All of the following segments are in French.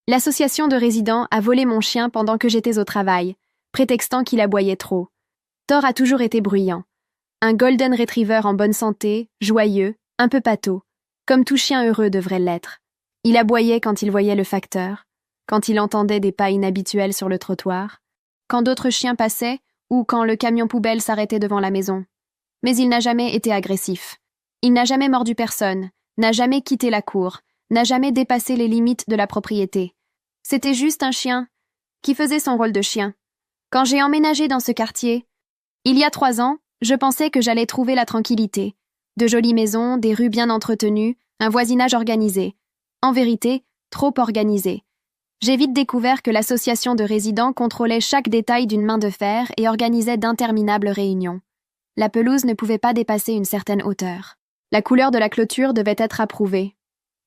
L'association de résidents a volé mon chien pendant que j'étais au travail, prétextant qu'il aboyait trop. Thor a toujours été bruyant. Un golden retriever en bonne santé, joyeux, un peu pâteau, comme tout chien heureux devrait l'être. Il aboyait quand il voyait le facteur, quand il entendait des pas inhabituels sur le trottoir, quand d'autres chiens passaient ou quand le camion poubelle s'arrêtait devant la maison. Mais il n'a jamais été agressif. Il n'a jamais mordu personne, n'a jamais quitté la cour, n'a jamais dépassé les limites de la propriété. C'était juste un chien qui faisait son rôle de chien. Quand j'ai emménagé dans ce quartier, il y a 3 ans, je pensais que j'allais trouver la tranquillité. De jolies maisons, des rues bien entretenues, un voisinage organisé. En vérité, trop organisé. J'ai vite découvert que l'association de résidents contrôlait chaque détail d'une main de fer et organisait d'interminables réunions. La pelouse ne pouvait pas dépasser une certaine hauteur. La couleur de la clôture devait être approuvée.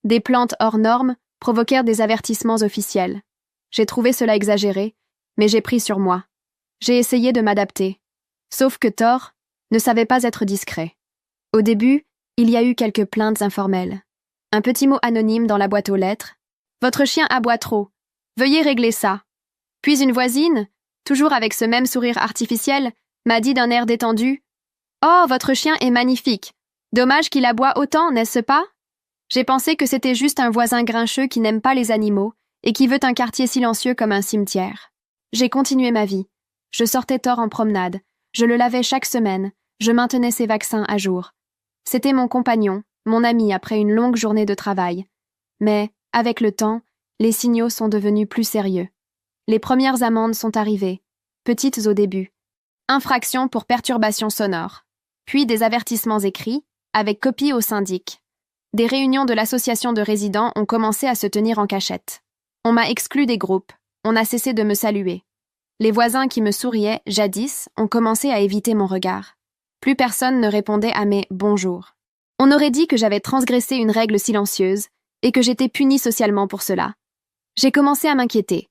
Des plantes hors normes provoquèrent des avertissements officiels. J'ai trouvé cela exagéré, mais j'ai pris sur moi. J'ai essayé de m'adapter. Sauf que Thor ne savait pas être discret. Au début, il y a eu quelques plaintes informelles. Un petit mot anonyme dans la boîte aux lettres. « Votre chien aboie trop. Veuillez régler ça. » Puis une voisine, toujours avec ce même sourire artificiel, m'a dit d'un air détendu « Oh, votre chien est magnifique. Dommage qu'il aboie autant, n'est-ce pas ?» J'ai pensé que c'était juste un voisin grincheux qui n'aime pas les animaux et qui veut un quartier silencieux comme un cimetière. J'ai continué ma vie. Je sortais Thor en promenade. Je le lavais chaque semaine. Je maintenais ses vaccins à jour. C'était mon compagnon, mon ami après une longue journée de travail. Mais, avec le temps, les signaux sont devenus plus sérieux. Les premières amendes sont arrivées, petites au début. Infraction pour perturbation sonore. Puis des avertissements écrits, avec copie au syndic. Des réunions de l'association de résidents ont commencé à se tenir en cachette. On m'a exclu des groupes. On a cessé de me saluer. Les voisins qui me souriaient, jadis, ont commencé à éviter mon regard. Plus personne ne répondait à mes « bonjours ». On aurait dit que j'avais transgressé une règle silencieuse et que j'étais punie socialement pour cela. J'ai commencé à m'inquiéter.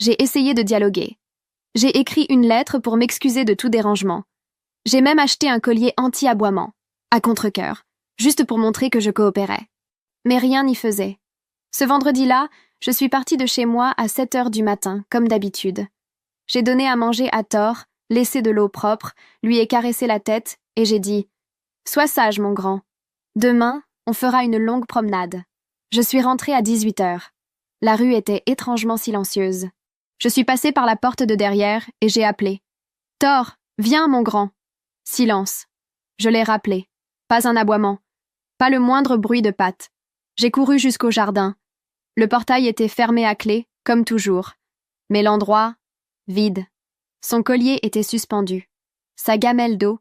J'ai essayé de dialoguer. J'ai écrit une lettre pour m'excuser de tout dérangement. J'ai même acheté un collier anti-aboiement, à contre-cœur, juste pour montrer que je coopérais. Mais rien n'y faisait. Ce vendredi-là, je suis partie de chez moi à 7h du matin, comme d'habitude. J'ai donné à manger à Thor, laissé de l'eau propre, lui ai caressé la tête et j'ai dit « Sois sage, mon grand. Demain, on fera une longue promenade. » Je suis rentrée à 18h. La rue était étrangement silencieuse. Je suis passée par la porte de derrière et j'ai appelé « Thor, viens, mon grand. » Silence. Je l'ai rappelé. Pas un aboiement. Pas le moindre bruit de pattes. J'ai couru jusqu'au jardin. Le portail était fermé à clé, comme toujours. Mais l'endroit, vide. Son collier était suspendu. Sa gamelle d'eau,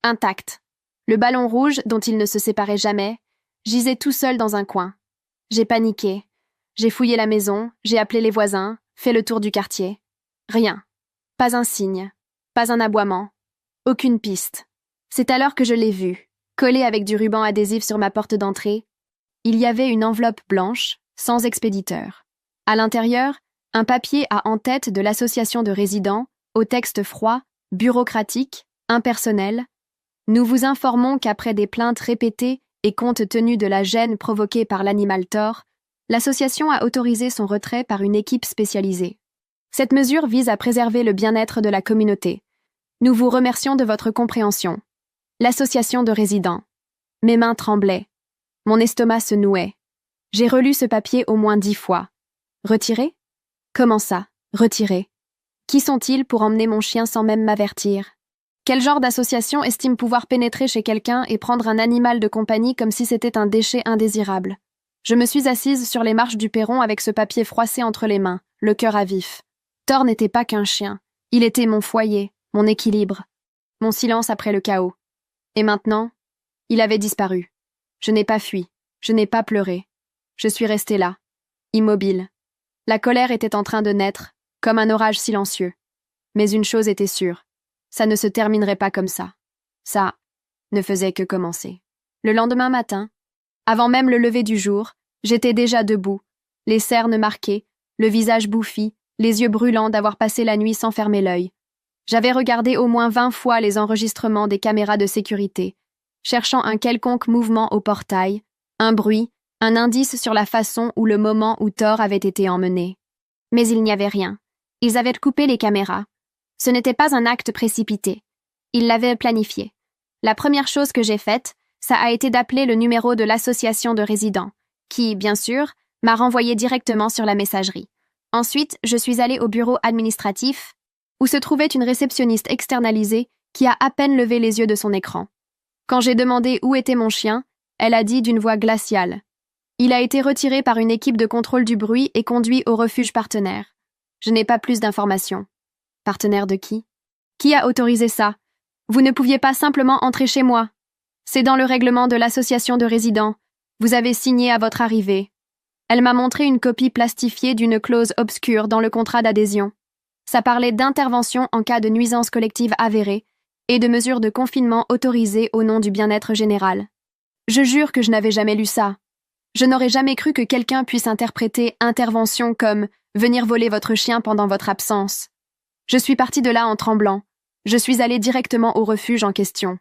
intacte. Le ballon rouge, dont il ne se séparait jamais, gisait tout seul dans un coin. J'ai paniqué. J'ai fouillé la maison, j'ai appelé les voisins, fait le tour du quartier. Rien. Pas un signe. Pas un aboiement. Aucune piste. C'est alors que je l'ai vu, collé avec du ruban adhésif sur ma porte d'entrée. Il y avait une enveloppe blanche, sans expéditeur. À l'intérieur, un papier à en-tête de l'association de résidents, au texte froid, bureaucratique, impersonnel. Nous vous informons qu'après des plaintes répétées et compte tenu de la gêne provoquée par l'animal Thor, l'association a autorisé son retrait par une équipe spécialisée. Cette mesure vise à préserver le bien-être de la communauté. Nous vous remercions de votre compréhension. L'association de résidents. Mes mains tremblaient. Mon estomac se nouait. J'ai relu ce papier au moins 10 fois. Retirer ? Comment ça, retirer ? Qui sont-ils pour emmener mon chien sans même m'avertir ? Quel genre d'association estime pouvoir pénétrer chez quelqu'un et prendre un animal de compagnie comme si c'était un déchet indésirable ? Je me suis assise sur les marches du perron avec ce papier froissé entre les mains, le cœur à vif. Thor n'était pas qu'un chien. Il était mon foyer, mon équilibre, mon silence après le chaos. Et maintenant, il avait disparu. Je n'ai pas fui, je n'ai pas pleuré. Je suis restée là, immobile. La colère était en train de naître, comme un orage silencieux. Mais une chose était sûre, ça ne se terminerait pas comme ça. Ça ne faisait que commencer. Le lendemain matin, avant même le lever du jour, j'étais déjà debout, les cernes marquées, le visage bouffi, les yeux brûlants d'avoir passé la nuit sans fermer l'œil. J'avais regardé au moins 20 fois les enregistrements des caméras de sécurité, cherchant un quelconque mouvement au portail, un bruit, Un indice sur la façon ou le moment où Thor avait été emmené. Mais il n'y avait rien. Ils avaient coupé les caméras. Ce n'était pas un acte précipité. Ils l'avaient planifié. La première chose que j'ai faite, ça a été d'appeler le numéro de l'association de résidents, qui, bien sûr, m'a renvoyé directement sur la messagerie. Ensuite, je suis allée au bureau administratif, où se trouvait une réceptionniste externalisée qui a à peine levé les yeux de son écran. Quand j'ai demandé où était mon chien, elle a dit d'une voix glaciale. Il a été retiré par une équipe de contrôle du bruit et conduit au refuge partenaire. Je n'ai pas plus d'informations. Partenaire de qui? Qui a autorisé ça? Vous ne pouviez pas simplement entrer chez moi. C'est dans le règlement de l'association de résidents. Vous avez signé à votre arrivée. Elle m'a montré une copie plastifiée d'une clause obscure dans le contrat d'adhésion. Ça parlait d'intervention en cas de nuisance collective avérée et de mesures de confinement autorisées au nom du bien-être général. Je jure que je n'avais jamais lu ça. Je n'aurais jamais cru que quelqu'un puisse interpréter intervention comme venir voler votre chien pendant votre absence. Je suis partie de là en tremblant. Je suis allée directement au refuge en question.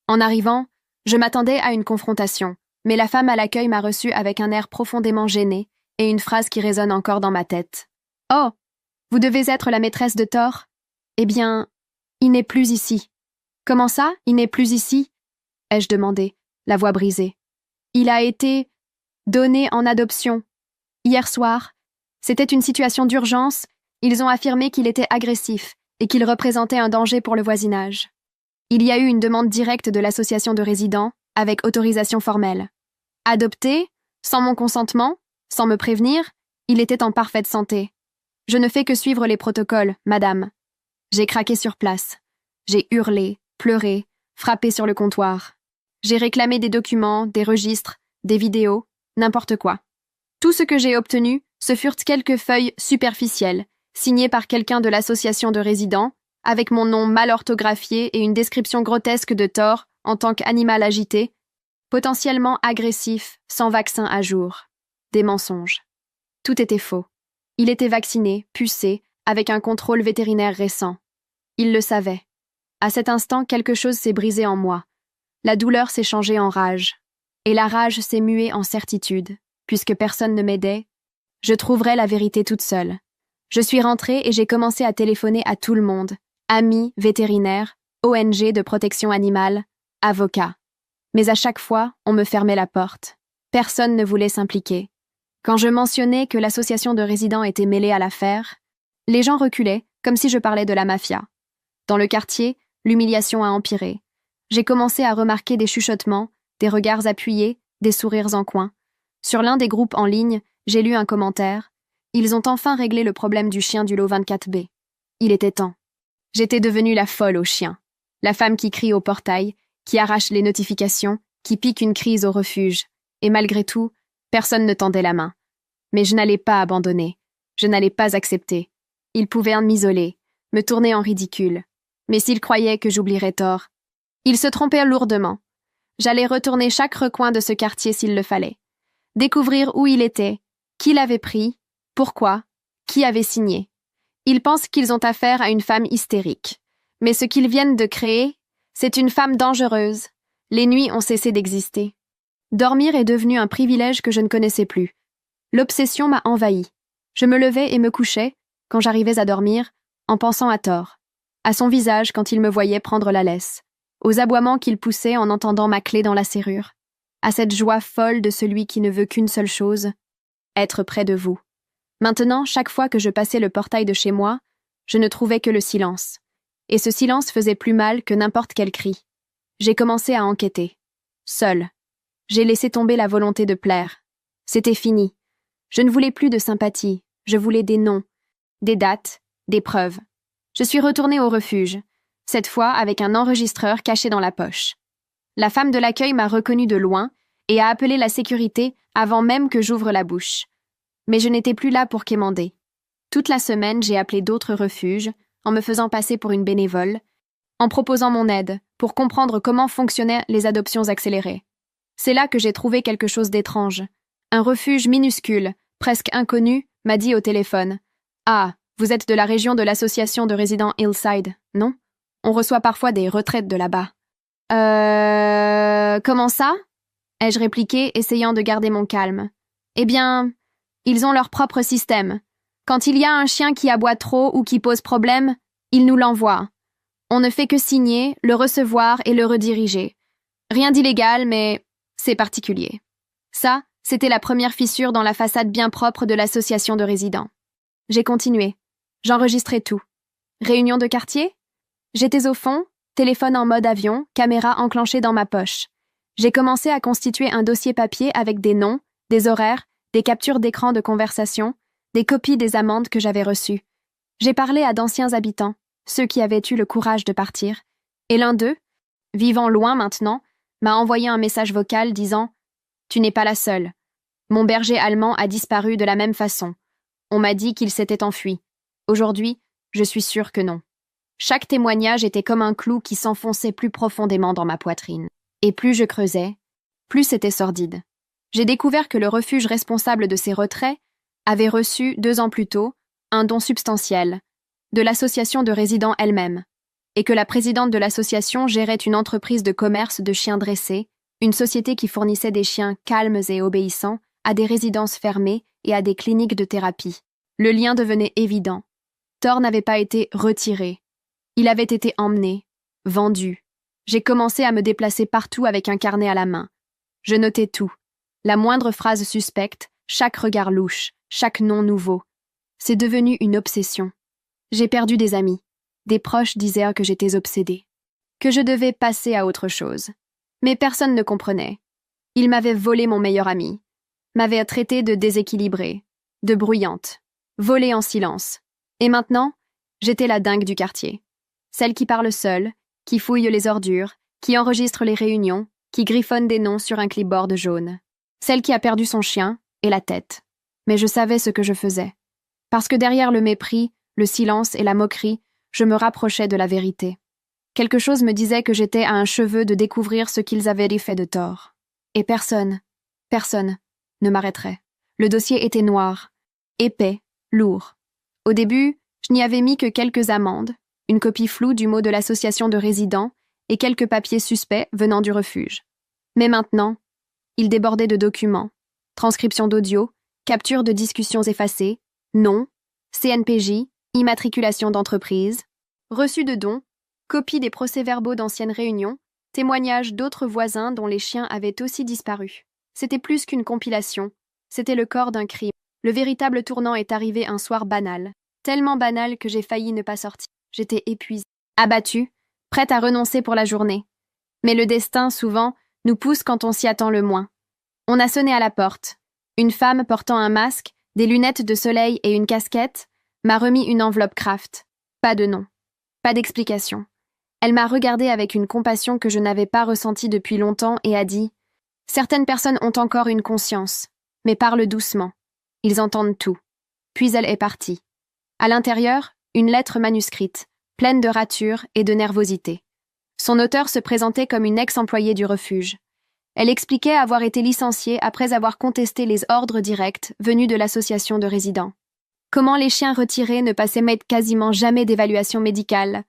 En arrivant, je m'attendais à une confrontation, mais la femme à l'accueil m'a reçue avec un air profondément gêné et une phrase qui résonne encore dans ma tête. « Oh, vous devez être la maîtresse de Thor? Eh bien, il n'est plus ici. »« Comment ça, il n'est plus ici ?» ai-je demandé, la voix brisée. « Il a été donné en adoption. Hier soir, c'était une situation d'urgence, ils ont affirmé qu'il était agressif et qu'il représentait un danger pour le voisinage. Il y a eu une demande directe de l'association de résidents, avec autorisation formelle. Adopté, sans mon consentement, sans me prévenir, il était en parfaite santé. Je ne fais que suivre les protocoles, madame. J'ai craqué sur place. J'ai hurlé, pleuré, frappé sur le comptoir. J'ai réclamé des documents, des registres, des vidéos, n'importe quoi. Tout ce que j'ai obtenu, ce furent quelques feuilles superficielles, signées par quelqu'un de l'association de résidents, avec mon nom mal orthographié et une description grotesque de Thor en tant qu'animal agité, potentiellement agressif, sans vaccin à jour. Des mensonges. Tout était faux. Il était vacciné, pucé, avec un contrôle vétérinaire récent. Il le savait. À cet instant, quelque chose s'est brisé en moi. La douleur s'est changée en rage. Et la rage s'est muée en certitude. Puisque personne ne m'aidait, je trouverais la vérité toute seule. Je suis rentrée et j'ai commencé à téléphoner à tout le monde. Amis, vétérinaires, ONG de protection animale, avocats. Mais à chaque fois, on me fermait la porte. Personne ne voulait s'impliquer. Quand je mentionnais que l'association de résidents était mêlée à l'affaire, les gens reculaient, comme si je parlais de la mafia. Dans le quartier, l'humiliation a empiré. J'ai commencé à remarquer des chuchotements, des regards appuyés, des sourires en coin. Sur l'un des groupes en ligne, j'ai lu un commentaire. Ils ont enfin réglé le problème du chien du lot 24B. Il était temps. J'étais devenue la folle au chien. La femme qui crie au portail, qui arrache les notifications, qui pique une crise au refuge. Et malgré tout, personne ne tendait la main. Mais je n'allais pas abandonner. Je n'allais pas accepter. Ils pouvaient m'isoler, me tourner en ridicule. Mais s'ils croyaient que j'oublierais Thor, ils se trompaient lourdement. J'allais retourner chaque recoin de ce quartier s'il le fallait. Découvrir où il était, qui l'avait pris, pourquoi, qui avait signé. Ils pensent qu'ils ont affaire à une femme hystérique. Mais ce qu'ils viennent de créer, c'est une femme dangereuse. Les nuits ont cessé d'exister. Dormir est devenu un privilège que je ne connaissais plus. L'obsession m'a envahi. Je me levais et me couchais, quand j'arrivais à dormir, en pensant à Thor, à son visage quand il me voyait prendre la laisse, aux aboiements qu'il poussait en entendant ma clé dans la serrure, à cette joie folle de celui qui ne veut qu'une seule chose, être près de vous. Maintenant, chaque fois que je passais le portail de chez moi, je ne trouvais que le silence. Et ce silence faisait plus mal que n'importe quel cri. J'ai commencé à enquêter. Seule. J'ai laissé tomber la volonté de plaire. C'était fini. Je ne voulais plus de sympathie. Je voulais des noms, des dates, des preuves. Je suis retournée au refuge, cette fois avec un enregistreur caché dans la poche. La femme de l'accueil m'a reconnue de loin et a appelé la sécurité avant même que j'ouvre la bouche. Mais je n'étais plus là pour quémander. Toute la semaine, j'ai appelé d'autres refuges, en me faisant passer pour une bénévole, en proposant mon aide pour comprendre comment fonctionnaient les adoptions accélérées. C'est là que j'ai trouvé quelque chose d'étrange. Un refuge minuscule, presque inconnu, m'a dit au téléphone « Ah, vous êtes de la région de l'association de résidents Hillside, non? On reçoit parfois des retraites de là-bas. Comment ça ?» ai-je répliqué, essayant de garder mon calme. Eh bien, ils ont leur propre système. Quand il y a un chien qui aboie trop ou qui pose problème, ils nous l'envoient. On ne fait que signer, le recevoir et le rediriger. Rien d'illégal, mais c'est particulier. Ça, c'était la première fissure dans la façade bien propre de l'association de résidents. J'ai continué. J'enregistrais tout. Réunion de quartier? J'étais au fond, téléphone en mode avion, caméra enclenchée dans ma poche. J'ai commencé à constituer un dossier papier avec des noms, des horaires, des captures d'écran de conversation, des copies des amendes que j'avais reçues. J'ai parlé à d'anciens habitants, ceux qui avaient eu le courage de partir, et l'un d'eux, vivant loin maintenant, m'a envoyé un message vocal disant « Tu n'es pas la seule. Mon berger allemand a disparu de la même façon. On m'a dit qu'il s'était enfui. Aujourd'hui, je suis sûre que non. » Chaque témoignage était comme un clou qui s'enfonçait plus profondément dans ma poitrine. Et plus je creusais, plus c'était sordide. J'ai découvert que le refuge responsable de ces retraits avait reçu, 2 ans plus tôt, un don substantiel, de l'association de résidents elle-même, et que la présidente de l'association gérait une entreprise de commerce de chiens dressés, une société qui fournissait des chiens calmes et obéissants à des résidences fermées et à des cliniques de thérapie. Le lien devenait évident. Thor n'avait pas été retiré. Il avait été emmené, vendu. J'ai commencé à me déplacer partout avec un carnet à la main. Je notais tout. La moindre phrase suspecte, chaque regard louche, chaque nom nouveau. C'est devenu une obsession. J'ai perdu des amis. Des proches disaient que j'étais obsédée, que je devais passer à autre chose. Mais personne ne comprenait. Ils m'avaient volé mon meilleur ami, m'avaient traitée de déséquilibrée, de bruyante, volée en silence. Et maintenant, j'étais la dingue du quartier. Celle qui parle seule, qui fouille les ordures, qui enregistre les réunions, qui griffonne des noms sur un clipboard jaune. Celle qui a perdu son chien et la tête. Mais je savais ce que je faisais. Parce que derrière le mépris, le silence et la moquerie, je me rapprochais de la vérité. Quelque chose me disait que j'étais à un cheveu de découvrir ce qu'ils avaient fait de tort. Et personne ne m'arrêterait. Le dossier était noir, épais, lourd. Au début, je n'y avais mis que quelques amendes, une copie floue du mot de l'association de résidents et quelques papiers suspects venant du refuge. Mais maintenant, il débordait de documents, transcriptions d'audio, captures de discussions effacées, noms, CNPJ, immatriculation d'entreprise, reçus de dons, copies des procès-verbaux d'anciennes réunions, témoignages d'autres voisins dont les chiens avaient aussi disparu. C'était plus qu'une compilation, c'était le corps d'un crime. Le véritable tournant est arrivé un soir banal, tellement banal que j'ai failli ne pas sortir. J'étais épuisée, abattue, prête à renoncer pour la journée. Mais le destin, souvent, nous pousse quand on s'y attend le moins. On a sonné à la porte. Une femme portant un masque, des lunettes de soleil et une casquette m'a remis une enveloppe Kraft. Pas de nom. Pas d'explication. Elle m'a regardée avec une compassion que je n'avais pas ressentie depuis longtemps et a dit « Certaines personnes ont encore une conscience, mais parlent doucement. Ils entendent tout. » Puis elle est partie. À l'intérieur, une lettre manuscrite, pleine de ratures et de nervosité. Son auteur se présentait comme une ex-employée du refuge. Elle expliquait avoir été licenciée après avoir contesté les ordres directs venus de l'association de résidents. Comment les chiens retirés ne passaient quasiment jamais d'évaluation médicale,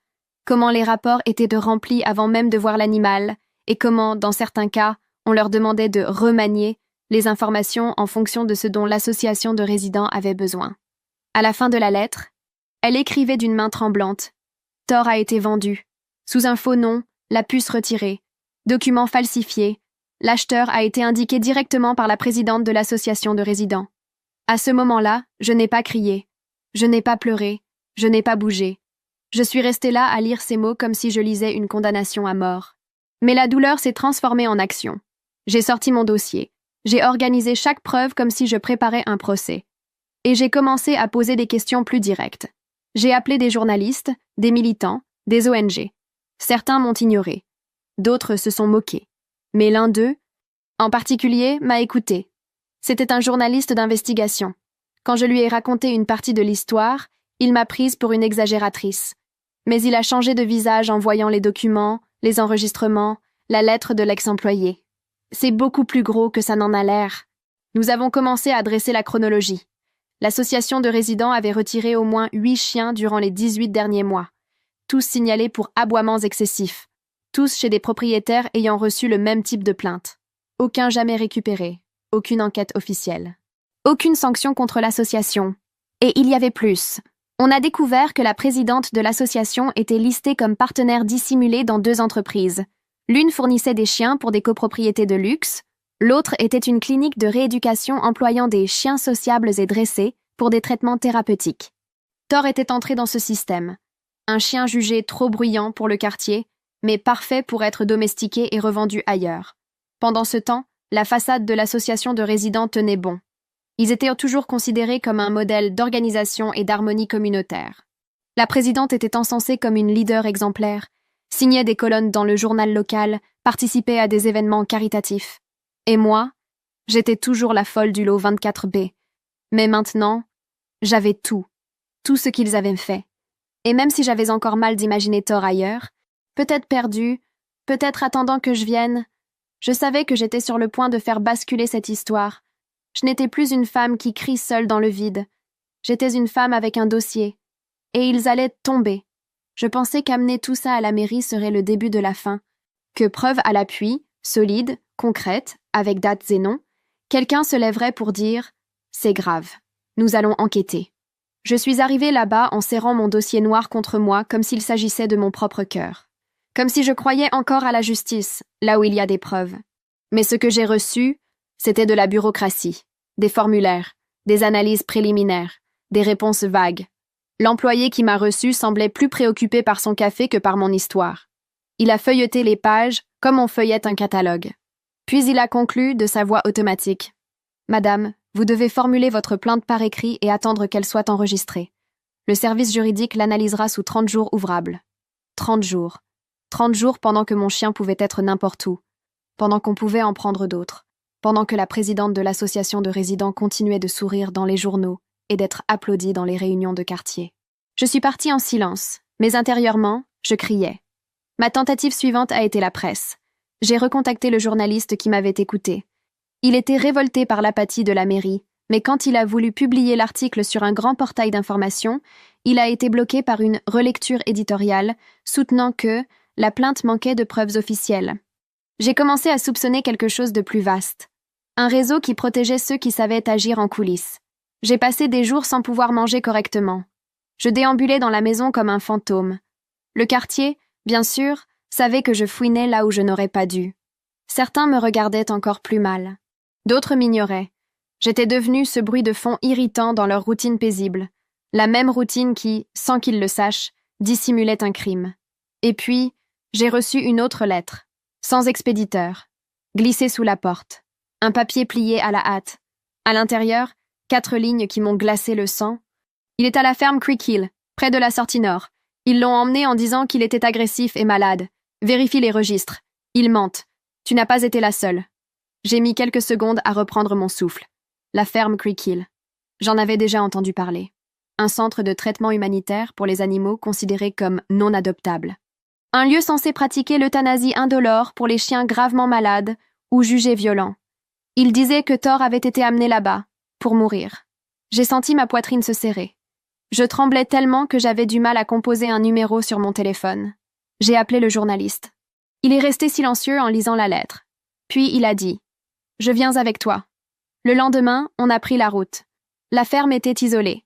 comment les rapports étaient remplis avant même de voir l'animal, et comment, dans certains cas, on leur demandait de remanier les informations en fonction de ce dont l'association de résidents avait besoin. À la fin de la lettre, elle écrivait d'une main tremblante « Thor a été vendu. Sous un faux nom, la puce retirée. Document falsifié. L'acheteur a été indiqué directement par la présidente de l'association de résidents. À ce moment-là, je n'ai pas crié. Je n'ai pas pleuré. Je n'ai pas bougé. Je suis restée là à lire ces mots comme si je lisais une condamnation à mort. Mais la douleur s'est transformée en action. J'ai sorti mon dossier. J'ai organisé chaque preuve comme si je préparais un procès. Et j'ai commencé à poser des questions plus directes. J'ai appelé des journalistes, des militants, des ONG. Certains m'ont ignoré. D'autres se sont moqués. Mais l'un d'eux, en particulier, m'a écouté. C'était un journaliste d'investigation. Quand je lui ai raconté une partie de l'histoire, il m'a prise pour une exagératrice. Mais il a changé de visage en voyant les documents, les enregistrements, la lettre de l'ex-employé. C'est beaucoup plus gros que ça n'en a l'air. Nous avons commencé à dresser la chronologie. L'association de résidents avait retiré au moins 8 chiens durant les 18 derniers mois, tous signalés pour aboiements excessifs, tous chez des propriétaires ayant reçu le même type de plainte. aucun jamais récupéré, aucune enquête officielle. Aucune sanction contre l'association. Et il y avait plus. On a découvert que la présidente de l'association était listée comme partenaire dissimulé dans 2 entreprises. L'une fournissait des chiens pour des copropriétés de luxe, l'autre était une clinique de rééducation employant des chiens sociables et dressés pour des traitements thérapeutiques. Thor était entré dans ce système. Un chien jugé trop bruyant pour le quartier, mais parfait pour être domestiqué et revendu ailleurs. Pendant ce temps, la façade de l'association de résidents tenait bon. Ils étaient toujours considérés comme un modèle d'organisation et d'harmonie communautaire. La présidente était encensée comme une leader exemplaire, signait des colonnes dans le journal local, participait à des événements caritatifs. Et moi, j'étais toujours la folle du lot 24B. Mais maintenant, j'avais tout ce qu'ils avaient fait. Et même si j'avais encore mal d'imaginer Thor ailleurs, peut-être perdu, peut-être attendant que je vienne, je savais que j'étais sur le point de faire basculer cette histoire. Je n'étais plus une femme qui crie seule dans le vide. J'étais une femme avec un dossier. Et ils allaient tomber. Je pensais qu'amener tout ça à la mairie serait le début de la fin. Que preuve à l'appui, solide, concrète, avec dates et noms, quelqu'un se lèverait pour dire « C'est grave, nous allons enquêter ». Je suis arrivée là-bas en serrant mon dossier noir contre moi comme s'il s'agissait de mon propre cœur. Comme si je croyais encore à la justice, là où il y a des preuves. Mais ce que j'ai reçu, c'était de la bureaucratie, des formulaires, des analyses préliminaires, des réponses vagues. L'employé qui m'a reçu semblait plus préoccupé par son café que par mon histoire. Il a feuilleté les pages comme on feuillette un catalogue. Puis il a conclu de sa voix automatique. « Madame, vous devez formuler votre plainte par écrit et attendre qu'elle soit enregistrée. Le service juridique l'analysera sous 30 jours ouvrables. » 30 jours. 30 jours pendant que mon chien pouvait être n'importe où. Pendant qu'on pouvait en prendre d'autres. Pendant que la présidente de l'association de résidents continuait de sourire dans les journaux et d'être applaudie dans les réunions de quartier. Je suis partie en silence, mais intérieurement, je criais. Ma tentative suivante a été la presse. J'ai recontacté le journaliste qui m'avait écouté. Il était révolté par l'apathie de la mairie, mais quand il a voulu publier l'article sur un grand portail d'information, il a été bloqué par une relecture éditoriale soutenant que la plainte manquait de preuves officielles. J'ai commencé à soupçonner quelque chose de plus vaste. Un réseau qui protégeait ceux qui savaient agir en coulisses. J'ai passé des jours sans pouvoir manger correctement. Je déambulais dans la maison comme un fantôme. Le quartier, bien sûr, savait que je fouinais là où je n'aurais pas dû. Certains me regardaient encore plus mal. D'autres m'ignoraient. J'étais devenue ce bruit de fond irritant dans leur routine paisible. La même routine qui, sans qu'ils le sachent, dissimulait un crime. Et puis, j'ai reçu une autre lettre, sans expéditeur, glissée sous la porte. Un papier plié à la hâte. À l'intérieur, 4 lignes qui m'ont glacé le sang. Il est à la ferme Creek Hill, près de la sortie nord. Ils l'ont emmené en disant qu'il était agressif et malade. Vérifie les registres. Ils mentent. Tu n'as pas été la seule. J'ai mis quelques secondes à reprendre mon souffle. La ferme Creek Hill. J'en avais déjà entendu parler. Un centre de traitement humanitaire pour les animaux considérés comme non adoptables. Un lieu censé pratiquer l'euthanasie indolore pour les chiens gravement malades ou jugés violents. Il disait que Thor avait été amené là-bas, pour mourir. J'ai senti ma poitrine se serrer. Je tremblais tellement que j'avais du mal à composer un numéro sur mon téléphone. J'ai appelé le journaliste. Il est resté silencieux en lisant la lettre. Puis il a dit « Je viens avec toi ». Le lendemain, on a pris la route. La ferme était isolée.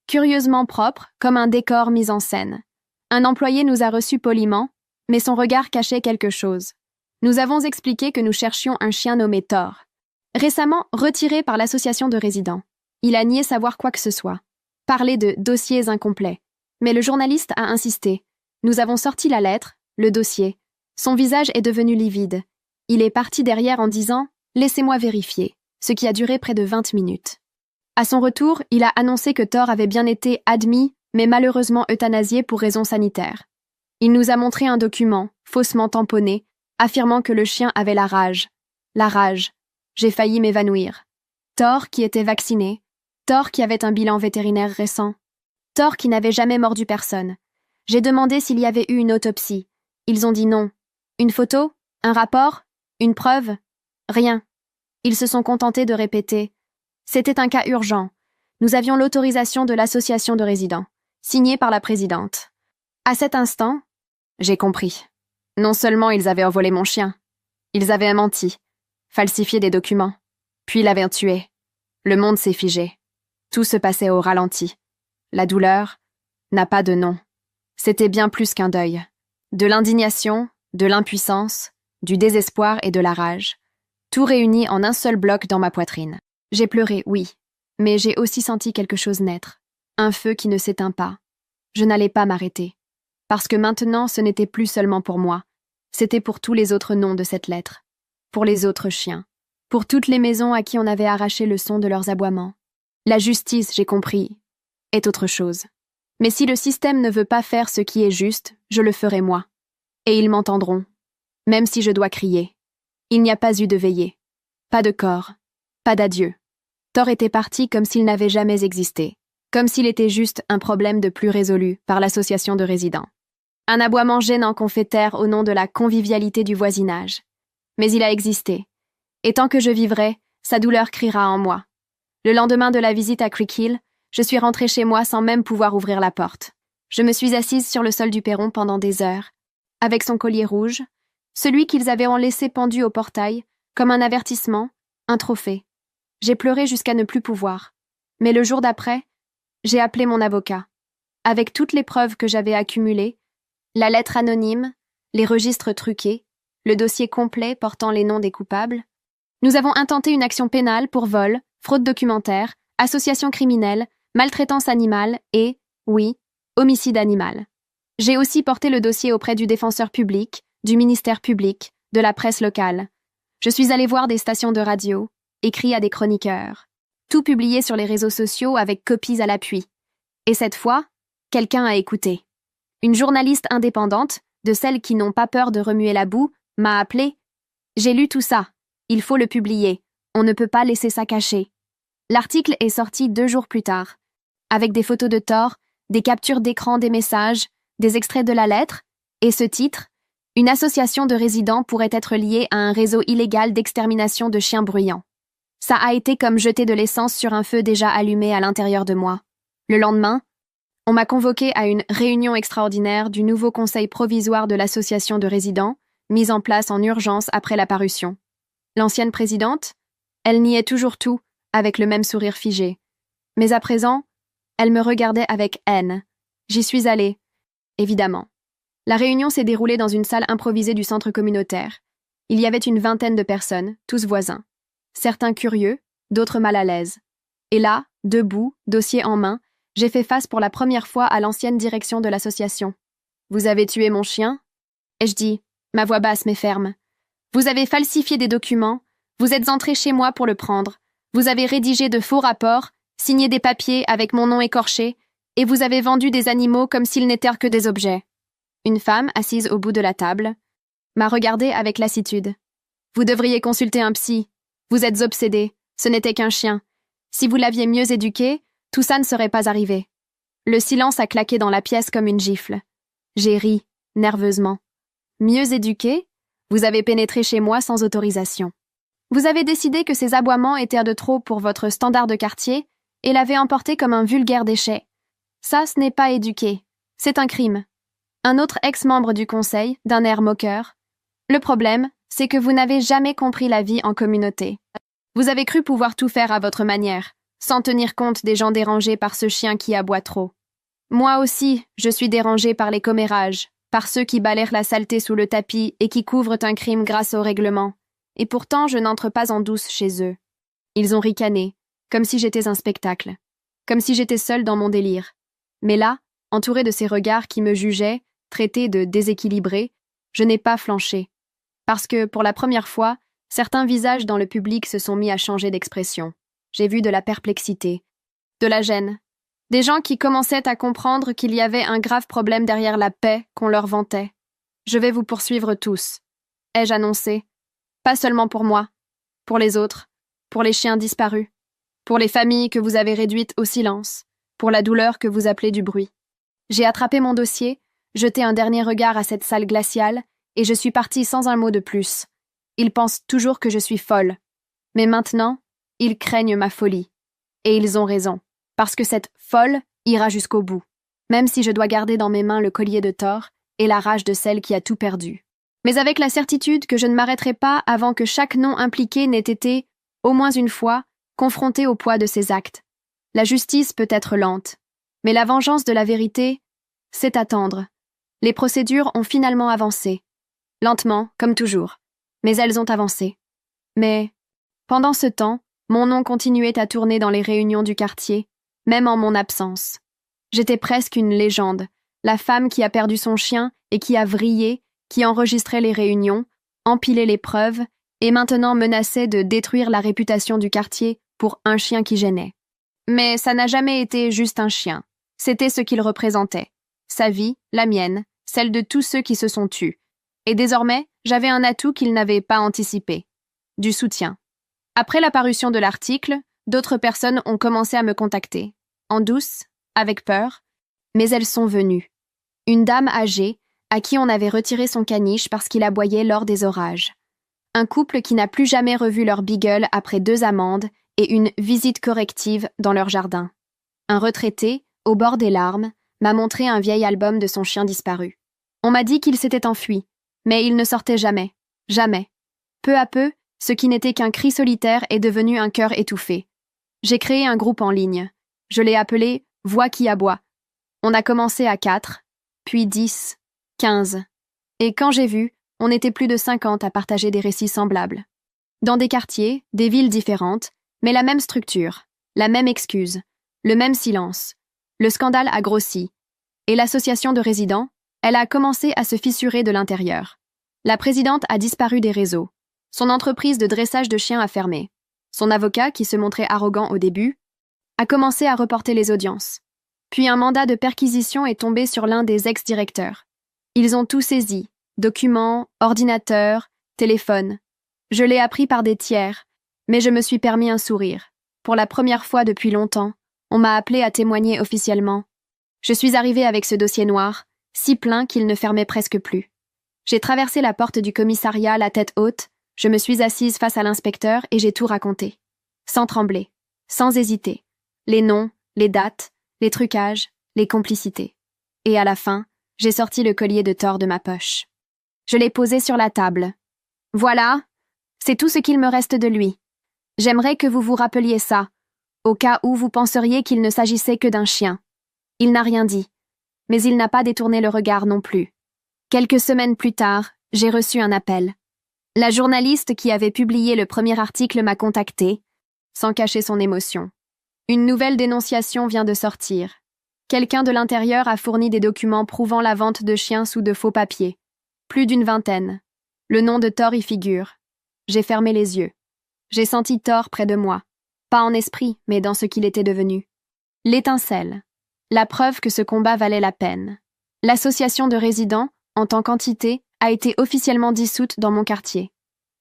Curieusement propre, comme un décor mis en scène. Un employé nous a reçus poliment, mais son regard cachait quelque chose. Nous avons expliqué que nous cherchions un chien nommé Thor. Récemment retiré par l'association de résidents. Il a nié savoir quoi que ce soit. Parlé de dossiers incomplets. Mais le journaliste a insisté. Nous avons sorti la lettre, le dossier. Son visage est devenu livide. Il est parti derrière en disant « Laissez-moi vérifier », ce qui a duré près de 20 minutes. À son retour, il a annoncé que Thor avait bien été admis, mais malheureusement euthanasié pour raisons sanitaires. Il nous a montré un document, faussement tamponné, affirmant que le chien avait la rage. La rage. J'ai failli m'évanouir. Thor qui était vacciné. Thor qui avait un bilan vétérinaire récent. Thor qui n'avait jamais mordu personne. J'ai demandé s'il y avait eu une autopsie. Ils ont dit non. Une photo? Un rapport? Une preuve? Rien. Ils se sont contentés de répéter. C'était un cas urgent. Nous avions l'autorisation de l'association de résidents, signée par la présidente. À cet instant, j'ai compris. Non seulement ils avaient envolé mon chien, ils avaient menti, falsifié des documents, puis l'avait tué. Le monde s'est figé. Tout se passait au ralenti. La douleur n'a pas de nom. C'était bien plus qu'un deuil. De l'indignation, de l'impuissance, du désespoir et de la rage. Tout réuni en un seul bloc dans ma poitrine. J'ai pleuré, oui, mais j'ai aussi senti quelque chose naître. Un feu qui ne s'éteint pas. Je n'allais pas m'arrêter. Parce que maintenant, ce n'était plus seulement pour moi. C'était pour tous les autres noms de cette lettre. Pour les autres chiens. Pour toutes les maisons à qui on avait arraché le son de leurs aboiements. La justice, j'ai compris, est autre chose. Mais si le système ne veut pas faire ce qui est juste, je le ferai moi. Et ils m'entendront. Même si je dois crier. Il n'y a pas eu de veillée. Pas de corps. Pas d'adieu. Thor était parti comme s'il n'avait jamais existé. Comme s'il était juste un problème de plus résolu par l'association de résidents. Un aboiement gênant qu'on fait taire au nom de la convivialité du voisinage. Mais il a existé. Et tant que je vivrai, sa douleur criera en moi. Le lendemain de la visite à Creek Hill, je suis rentrée chez moi sans même pouvoir ouvrir la porte. Je me suis assise sur le sol du perron pendant des heures, avec son collier rouge, celui qu'ils avaient laissé pendu au portail, comme un avertissement, un trophée. J'ai pleuré jusqu'à ne plus pouvoir. Mais le jour d'après, j'ai appelé mon avocat. Avec toutes les preuves que j'avais accumulées, la lettre anonyme, les registres truqués, le dossier complet portant les noms des coupables, nous avons intenté une action pénale pour vol, fraude documentaire, association criminelle, maltraitance animale et, oui, homicide animal. J'ai aussi porté le dossier auprès du défenseur public, du ministère public, de la presse locale. Je suis allée voir des stations de radio, écrit à des chroniqueurs. Tout publié sur les réseaux sociaux avec copies à l'appui. Et cette fois, quelqu'un a écouté. Une journaliste indépendante, de celles qui n'ont pas peur de remuer la boue, m'a appelé. J'ai lu tout ça. Il faut le publier. On ne peut pas laisser ça cacher. L'article est sorti 2 jours plus tard, avec des photos de Thor, des captures d'écran des messages, des extraits de la lettre, et ce titre, « Une association de résidents pourrait être liée à un réseau illégal d'extermination de chiens bruyants ». Ça a été comme jeter de l'essence sur un feu déjà allumé à l'intérieur de moi. Le lendemain, on m'a convoqué à une réunion extraordinaire du nouveau conseil provisoire de l'association de résidents, mise en place en urgence après la parution. L'ancienne présidente, elle niait toujours tout, avec le même sourire figé. Mais à présent, elle me regardait avec haine. J'y suis allée, évidemment. La réunion s'est déroulée dans une salle improvisée du centre communautaire. Il y avait une 20aine de personnes, tous voisins. Certains curieux, d'autres mal à l'aise. Et là, debout, dossier en main, j'ai fait face pour la première fois à l'ancienne direction de l'association. « Vous avez tué mon chien ?» ai-je dit, ma voix basse mais ferme. « Vous avez falsifié des documents, vous êtes entré chez moi pour le prendre, vous avez rédigé de faux rapports, signé des papiers avec mon nom écorché, et vous avez vendu des animaux comme s'ils n'étaient que des objets. » Une femme, assise au bout de la table, m'a regardée avec lassitude. « Vous devriez consulter un psy. Vous êtes obsédé. Ce n'était qu'un chien. Si vous l'aviez mieux éduqué, tout ça ne serait pas arrivé. » Le silence a claqué dans la pièce comme une gifle. J'ai ri, nerveusement. « Mieux éduqué ? Vous avez pénétré chez moi sans autorisation. Vous avez décidé que ces aboiements étaient de trop pour votre standard de quartier et l'avez emporté comme un vulgaire déchet. Ça, ce n'est pas éduqué. C'est un crime. » Un autre ex-membre du conseil, d'un air moqueur. « Le problème, c'est que vous n'avez jamais compris la vie en communauté. Vous avez cru pouvoir tout faire à votre manière, sans tenir compte des gens dérangés par ce chien qui aboie trop. Moi aussi, je suis dérangée par les commérages, par ceux qui balayent la saleté sous le tapis et qui couvrent un crime grâce au règlement. Et pourtant, je n'entre pas en douce chez eux. » Ils ont ricané, comme si j'étais un spectacle, comme si j'étais seule dans mon délire. Mais là, entourée de ces regards qui me jugeaient, traitée de déséquilibrée, je n'ai pas flanché. Parce que, pour la première fois, certains visages dans le public se sont mis à changer d'expression. J'ai vu de la perplexité, de la gêne, des gens qui commençaient à comprendre qu'il y avait un grave problème derrière la paix qu'on leur vantait. « Je vais vous poursuivre tous », ai-je annoncé. Pas seulement pour moi, pour les autres, pour les chiens disparus, pour les familles que vous avez réduites au silence, pour la douleur que vous appelez du bruit. J'ai attrapé mon dossier, jeté un dernier regard à cette salle glaciale, et je suis partie sans un mot de plus. Ils pensent toujours que je suis folle. Mais maintenant, ils craignent ma folie. Et ils ont raison, parce que cette folle ira jusqu'au bout, même si je dois garder dans mes mains le collier de Thor et la rage de celle qui a tout perdu. mais avec la certitude que je ne m'arrêterai pas avant que chaque nom impliqué n'ait été, au moins une fois, confronté au poids de ses actes. La justice peut être lente, mais la vengeance de la vérité, c'est attendre. Les procédures ont finalement avancé. Lentement, comme toujours, mais elles ont avancé. Mais, pendant ce temps, mon nom continuait à tourner dans les réunions du quartier, même en mon absence. J'étais presque une légende, la femme qui a perdu son chien et qui a vrillé, qui enregistrait les réunions, empilait les preuves et maintenant menaçait de détruire la réputation du quartier pour un chien qui gênait. Mais ça n'a jamais été juste un chien. C'était ce qu'il représentait. Sa vie, la mienne, celle de tous ceux qui se sont tus. Et désormais, j'avais un atout qu'il n'avait pas anticipé. Du soutien. Après la parution de l'article, d'autres personnes ont commencé à me contacter. En douce, avec peur, mais elles sont venues. Une dame âgée, à qui on avait retiré son caniche parce qu'il aboyait lors des orages. Un couple qui n'a plus jamais revu leur beagle après 2 amendes et une visite corrective dans leur jardin. Un retraité, au bord des larmes, m'a montré un vieil album de son chien disparu. On m'a dit qu'il s'était enfui, mais il ne sortait jamais. Jamais. Peu à peu, ce qui n'était qu'un cri solitaire est devenu un cœur étouffé. J'ai créé un groupe en ligne. Je l'ai appelé « Voix qui aboie ». On a commencé à 4, puis 10, 15. Et quand j'ai vu, on était plus de 50 à partager des récits semblables. Dans des quartiers, des villes différentes, mais la même structure, la même excuse, le même silence. Le scandale a grossi. Et l'association de résidents, elle a commencé à se fissurer de l'intérieur. La présidente a disparu des réseaux. Son entreprise de dressage de chiens a fermé. Son avocat, qui se montrait arrogant au début, a commencé à reporter les audiences. Puis un mandat de perquisition est tombé sur l'un des ex-directeurs. Ils ont tout saisi, documents, ordinateurs, téléphones. Je l'ai appris par des tiers, mais je me suis permis un sourire. Pour la première fois depuis longtemps, on m'a appelé à témoigner officiellement. Je suis arrivée avec ce dossier noir, si plein qu'il ne fermait presque plus. J'ai traversé la porte du commissariat la tête haute, je me suis assise face à l'inspecteur et j'ai tout raconté. Sans trembler, sans hésiter. Les noms, les dates, les trucages, les complicités. Et à la fin, j'ai sorti le collier de Thor de ma poche. Je l'ai posé sur la table. Voilà, c'est tout ce qu'il me reste de lui. J'aimerais que vous vous rappeliez ça, au cas où vous penseriez qu'il ne s'agissait que d'un chien. Il n'a rien dit, mais il n'a pas détourné le regard non plus. Quelques semaines plus tard, j'ai reçu un appel. La journaliste qui avait publié le premier article m'a contacté, sans cacher son émotion. Une nouvelle dénonciation vient de sortir. Quelqu'un de l'intérieur a fourni des documents prouvant la vente de chiens sous de faux papiers. Plus d'une vingtaine. Le nom de Thor y figure. J'ai fermé les yeux. J'ai senti Thor près de moi. Pas en esprit, mais dans ce qu'il était devenu. L'étincelle. La preuve que ce combat valait la peine. L'association de résidents, en tant qu'entité, a été officiellement dissoute dans mon quartier.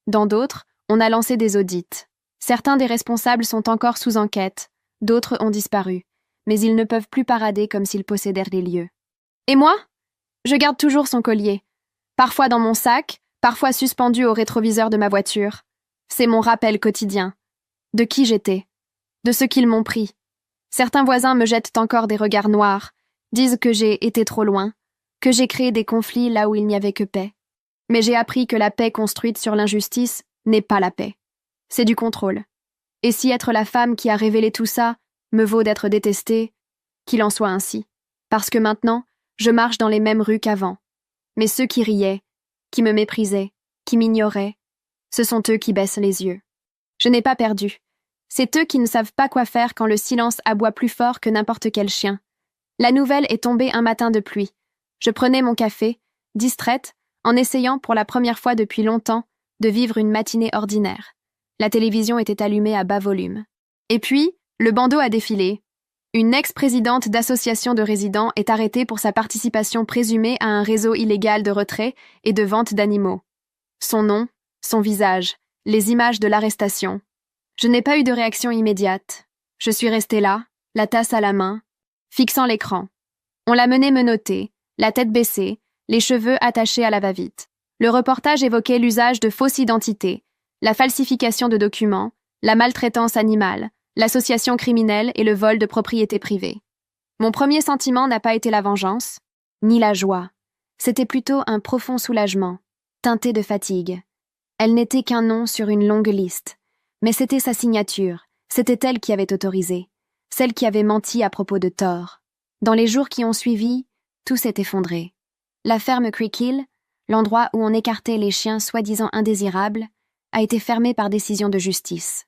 Dans d'autres, on a lancé des audits. Certains des responsables sont encore sous enquête, d'autres ont disparu, mais ils ne peuvent plus parader comme s'ils possédèrent les lieux. Et moi? Je garde toujours son collier. Parfois dans mon sac, parfois suspendu au rétroviseur de ma voiture. C'est mon rappel quotidien. De qui j'étais. De ce qu'ils m'ont pris. Certains voisins me jettent encore des regards noirs, disent que j'ai été trop loin, que j'ai créé des conflits là où il n'y avait que paix. Mais j'ai appris que la paix construite sur l'injustice n'est pas la paix. C'est du contrôle. Et si être la femme qui a révélé tout ça me vaut d'être détestée, qu'il en soit ainsi. Parce que maintenant, je marche dans les mêmes rues qu'avant. Mais ceux qui riaient, qui me méprisaient, qui m'ignoraient, ce sont eux qui baissent les yeux. Je n'ai pas perdu. C'est eux qui ne savent pas quoi faire quand le silence aboie plus fort que n'importe quel chien. La nouvelle est tombée un matin de pluie. Je prenais mon café, distraite, en essayant pour la première fois depuis longtemps de vivre une matinée ordinaire. La télévision était allumée à bas volume. Et puis, le bandeau a défilé. Une ex-présidente d'association de résidents est arrêtée pour sa participation présumée à un réseau illégal de retrait et de vente d'animaux. Son nom, son visage, les images de l'arrestation. Je n'ai pas eu de réaction immédiate. Je suis restée là, la tasse à la main, fixant l'écran. On l'a menée menottée, la tête baissée, les cheveux attachés à la va-vite. Le reportage évoquait l'usage de fausses identités, la falsification de documents, la maltraitance animale, l'association criminelle et le vol de propriété privée. Mon premier sentiment n'a pas été la vengeance, ni la joie. C'était plutôt un profond soulagement. teintée de fatigue. Elle n'était qu'un nom sur une longue liste. Mais c'était sa signature, c'était elle qui avait autorisé, celle qui avait menti à propos de Thor. Dans les jours qui ont suivi, tout s'est effondré. La ferme Creek Hill, l'endroit où on écartait les chiens soi-disant indésirables, a été fermée par décision de justice.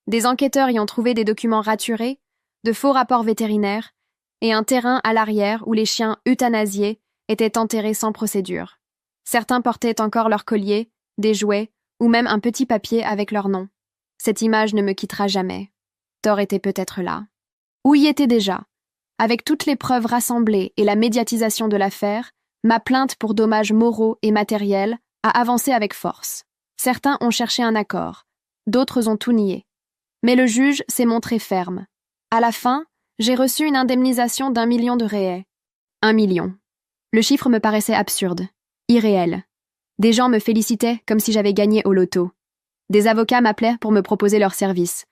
Des enquêteurs y ont trouvé des documents raturés, de faux rapports vétérinaires, et un terrain à l'arrière où les chiens euthanasiés étaient enterrés sans procédure. Certains portaient encore leur collier, des jouets, ou même un petit papier avec leur nom. Cette image ne me quittera jamais. Thor était peut-être là. Ou y était déjà. Avec toutes les preuves rassemblées et la médiatisation de l'affaire, ma plainte pour dommages moraux et matériels a avancé avec force. Certains ont cherché un accord, d'autres ont tout nié. Mais le juge s'est montré ferme. À la fin, j'ai reçu une indemnisation d'1 million de réais. 1 million. Le chiffre me paraissait absurde, irréel. Des gens me félicitaient comme si j'avais gagné au loto. Des avocats m'appelaient pour me proposer leurs services.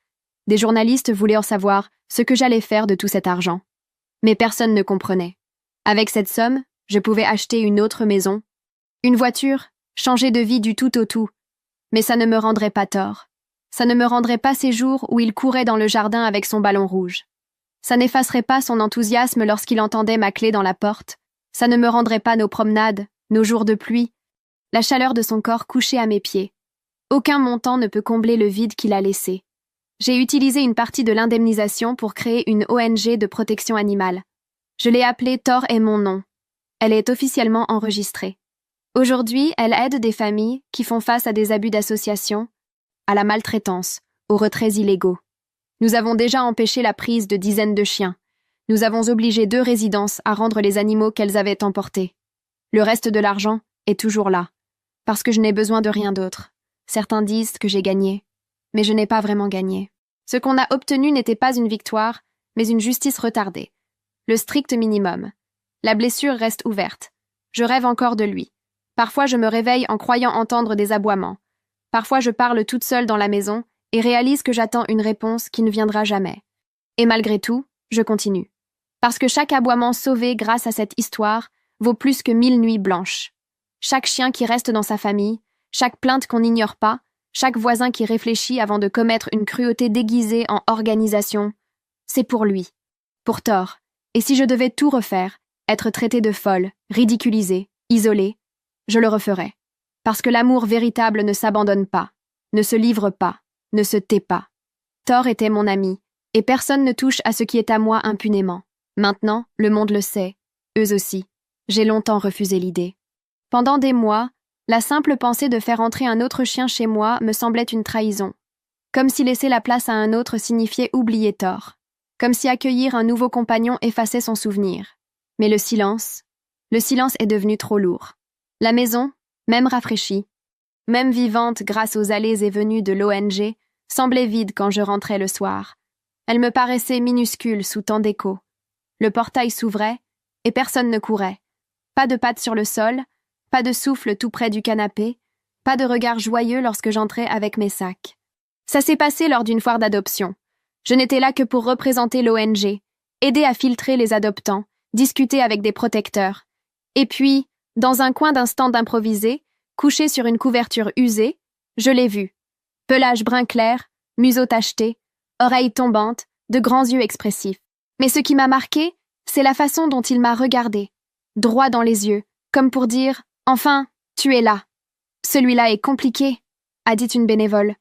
Des journalistes voulaient en savoir ce que j'allais faire de tout cet argent. Mais personne ne comprenait. Avec cette somme, je pouvais acheter une autre maison, une voiture, changer de vie du tout au tout. Mais ça ne me rendrait pas tort. Ça ne me rendrait pas ces jours où il courait dans le jardin avec son ballon rouge. Ça n'effacerait pas son enthousiasme lorsqu'il entendait ma clé dans la porte. Ça ne me rendrait pas nos promenades, nos jours de pluie, la chaleur de son corps couché à mes pieds. Aucun montant ne peut combler le vide qu'il a laissé. J'ai utilisé une partie de l'indemnisation pour créer une ONG de protection animale. Je l'ai appelée Thor est mon nom. Elle est officiellement enregistrée. Aujourd'hui, elle aide des familles qui font face à des abus d'association, à la maltraitance, aux retraits illégaux. Nous avons déjà empêché la prise de dizaines de chiens. Nous avons obligé 2 résidences à rendre les animaux qu'elles avaient emportés. Le reste de l'argent est toujours là, parce que je n'ai besoin de rien d'autre. Certains disent que j'ai gagné, mais je n'ai pas vraiment gagné. Ce qu'on a obtenu n'était pas une victoire, mais une justice retardée. Le strict minimum. La blessure reste ouverte. Je rêve encore de lui. Parfois je me réveille en croyant entendre des aboiements. Parfois je parle toute seule dans la maison et réalise que j'attends une réponse qui ne viendra jamais. Et malgré tout, je continue. Parce que chaque aboiement sauvé grâce à cette histoire vaut plus que 1000 nuits blanches. Chaque chien qui reste dans sa famille, chaque plainte qu'on n'ignore pas, chaque voisin qui réfléchit avant de commettre une cruauté déguisée en organisation, c'est pour lui, pour Thor. Et si je devais tout refaire, être traitée de folle, ridiculisée, isolée, je le referais. Parce que l'amour véritable ne s'abandonne pas, ne se livre pas, ne se tait pas. Thor était mon ami, et personne ne touche à ce qui est à moi impunément. Maintenant, le monde le sait, eux aussi. J'ai longtemps refusé l'idée. Pendant des mois, la simple pensée de faire entrer un autre chien chez moi me semblait une trahison. Comme si laisser la place à un autre signifiait oublier Thor. Comme si accueillir un nouveau compagnon effaçait son souvenir. Mais le silence est devenu trop lourd. La maison, même rafraîchie, même vivante grâce aux allées et venues de l'ONG, semblait vide quand je rentrais le soir. Elle me paraissait minuscule sous tant d'échos. Le portail s'ouvrait, et personne ne courait. Pas de pattes sur le sol, pas de souffle tout près du canapé, pas de regard joyeux lorsque j'entrais avec mes sacs. Ça s'est passé lors d'une foire d'adoption. Je n'étais là que pour représenter l'ONG, aider à filtrer les adoptants, discuter avec des protecteurs. Et puis, dans un coin d'un stand improvisé, couché sur une couverture usée, je l'ai vu. Pelage brun clair, museau tacheté, oreilles tombantes, de grands yeux expressifs. Mais ce qui m'a marqué, c'est la façon dont il m'a regardé, droit dans les yeux, comme pour dire « Enfin, tu es là ». « Celui-là est compliqué », a dit une bénévole.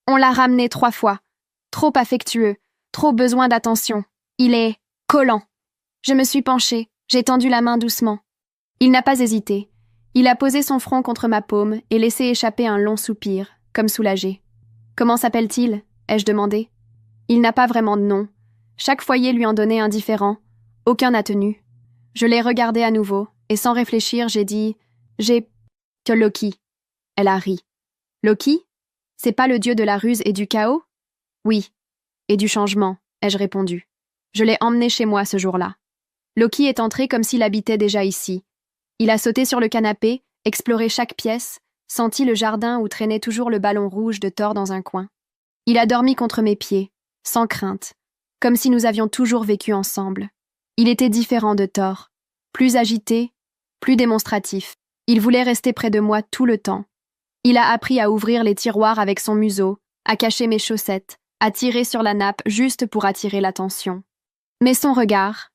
On l'a ramené 3 fois. Trop affectueux, trop besoin d'attention. Il est collant. Je me suis penchée, j'ai tendu la main doucement. Il n'a pas hésité. Il a posé son front contre ma paume et laissé échapper un long soupir, comme soulagé. « Comment s'appelle-t-il » ai-je demandé. Il n'a pas vraiment de nom. Chaque foyer lui en donnait un différent. Aucun n'a tenu. Je l'ai regardé à nouveau, et sans réfléchir, j'ai dit « J'ai... que Loki ». Elle a ri. « Loki ? C'est pas le dieu de la ruse et du chaos ?»« Oui. Et du changement, ai-je répondu. Je l'ai emmené chez moi ce jour-là. Loki est entré comme s'il habitait déjà ici. Il a sauté sur le canapé, exploré chaque pièce, senti le jardin où traînait toujours le ballon rouge de Thor dans un coin. Il a dormi contre mes pieds, sans crainte, comme si nous avions toujours vécu ensemble. Il était différent de Thor, plus agité, plus démonstratif. Il voulait rester près de moi tout le temps, Il a appris à ouvrir les tiroirs avec son museau, à cacher mes chaussettes, à tirer sur la nappe juste pour attirer l'attention. Mais son regard,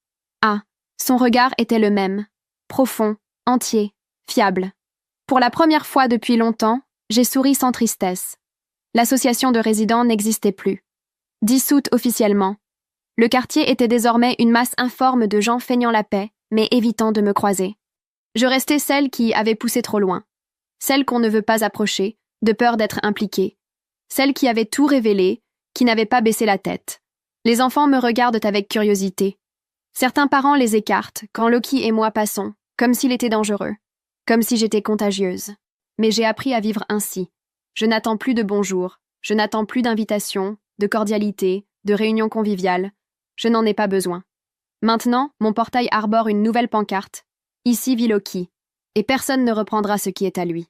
son regard était le même, profond, entier, fiable. Pour la première fois depuis longtemps, j'ai souri sans tristesse. L'association de résidents n'existait plus. Dissoute officiellement. Le quartier était désormais une masse informe de gens feignant la paix, mais évitant de me croiser. Je restais celle qui avait poussé trop loin. Celle qu'on ne veut pas approcher, de peur d'être impliquée. Celle qui avait tout révélé, qui n'avait pas baissé la tête. Les enfants me regardent avec curiosité. Certains parents les écartent quand Loki et moi passons, comme s'il était dangereux, comme si j'étais contagieuse. Mais j'ai appris à vivre ainsi. Je n'attends plus de bonjour, je n'attends plus d'invitations, de cordialité, de réunions conviviales. Je n'en ai pas besoin. Maintenant, mon portail arbore une nouvelle pancarte. Ici vit Loki. Et personne ne reprendra ce qui est à lui.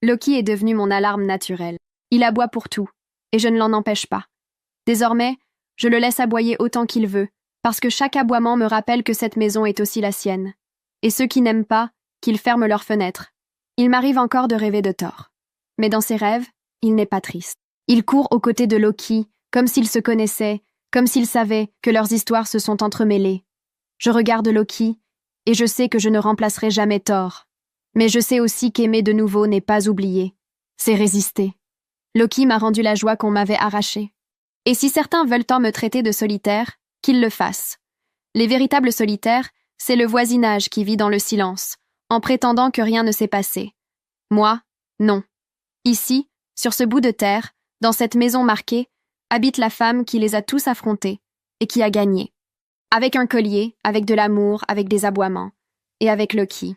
Loki est devenu mon alarme naturelle. Il aboie pour tout, et je ne l'en empêche pas. Désormais, je le laisse aboyer autant qu'il veut, parce que chaque aboiement me rappelle que cette maison est aussi la sienne. Et ceux qui n'aiment pas, qu'ils ferment leurs fenêtres. Il m'arrive encore de rêver de Thor. Mais dans ses rêves, il n'est pas triste. Il court aux côtés de Loki, comme s'ils se connaissaient, comme s'ils savaient que leurs histoires se sont entremêlées. Je regarde Loki, et je sais que je ne remplacerai jamais Thor. Mais je sais aussi qu'aimer de nouveau n'est pas oublier. C'est résister. Loki m'a rendu la joie qu'on m'avait arrachée. Et si certains veulent tant me traiter de solitaire, qu'ils le fassent. Les véritables solitaires, c'est le voisinage qui vit dans le silence, en prétendant que rien ne s'est passé. Moi, non. Ici, sur ce bout de terre, dans cette maison marquée, habite la femme qui les a tous affrontés et qui a gagné. Avec un collier, avec de l'amour, avec des aboiements, et avec Loki.